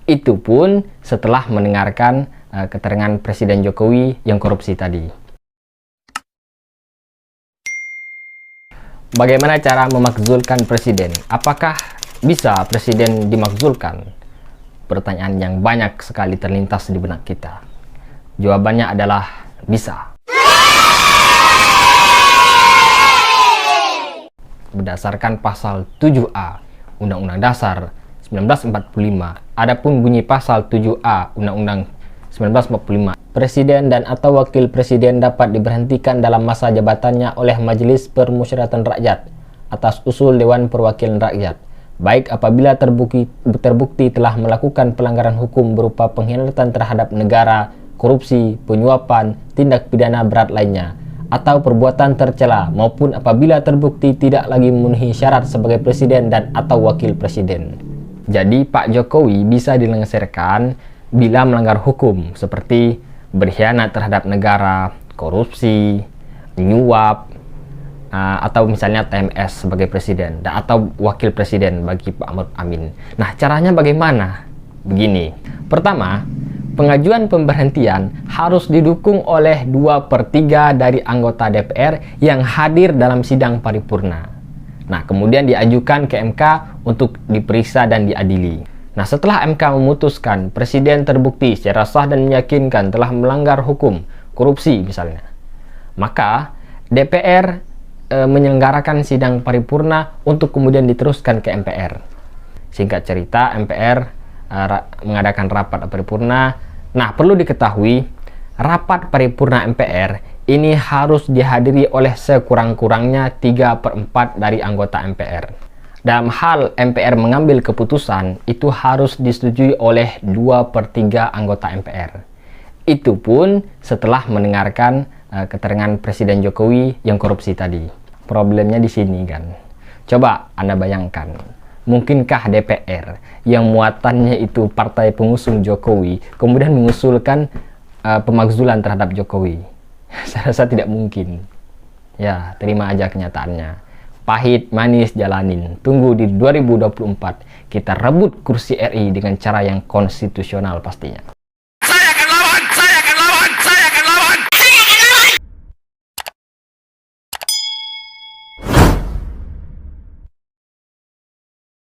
Itu pun setelah mendengarkan keterangan Presiden Jokowi yang korupsi tadi. Bagaimana cara memakzulkan presiden? Apakah bisa presiden dimakzulkan? Pertanyaan yang banyak sekali terlintas di benak kita. Jawabannya adalah bisa. Berdasarkan pasal 7A Undang-Undang Dasar 1945, adapun bunyi pasal 7A Undang-Undang 1945, presiden dan atau wakil presiden dapat diberhentikan dalam masa jabatannya oleh Majelis Permusyawaratan Rakyat atas usul Dewan Perwakilan Rakyat, baik apabila terbukti telah melakukan pelanggaran hukum berupa pengkhianatan terhadap negara, korupsi, penyuapan, tindak pidana berat lainnya, atau perbuatan tercela, maupun apabila terbukti tidak lagi memenuhi syarat sebagai presiden dan atau wakil presiden. Jadi Pak Jokowi bisa dilengsarkan bila melanggar hukum seperti berkhianat terhadap negara, korupsi, menyuap, atau misalnya TMS sebagai presiden dan atau wakil presiden bagi Pak Ma'ruf Amin. Nah, caranya bagaimana? Begini. Pertama, pengajuan pemberhentian harus didukung oleh 2/3 dari anggota DPR yang hadir dalam sidang paripurna. Nah, kemudian diajukan ke MK untuk diperiksa dan diadili. Nah, setelah MK memutuskan presiden terbukti secara sah dan meyakinkan telah melanggar hukum, korupsi misalnya, maka DPR menyelenggarakan sidang paripurna untuk kemudian diteruskan ke MPR. Singkat cerita, MPR mengadakan rapat paripurna. Nah, perlu diketahui, rapat paripurna MPR ini harus dihadiri oleh sekurang-kurangnya 3/4 dari anggota MPR. Dalam hal MPR mengambil keputusan, itu harus disetujui oleh 2/3 anggota MPR. Itu pun setelah mendengarkan keterangan Presiden Jokowi yang korupsi tadi. Problemnya di sini kan. Coba Anda bayangkan, mungkinkah DPR yang muatannya itu partai pengusung Jokowi kemudian mengusulkan pemakzulan terhadap Jokowi? Saya rasa tidak mungkin. Ya, terima aja kenyataannya. Pahit, manis, jalanin. Tunggu di 2024 kita rebut kursi RI dengan cara yang konstitusional pastinya.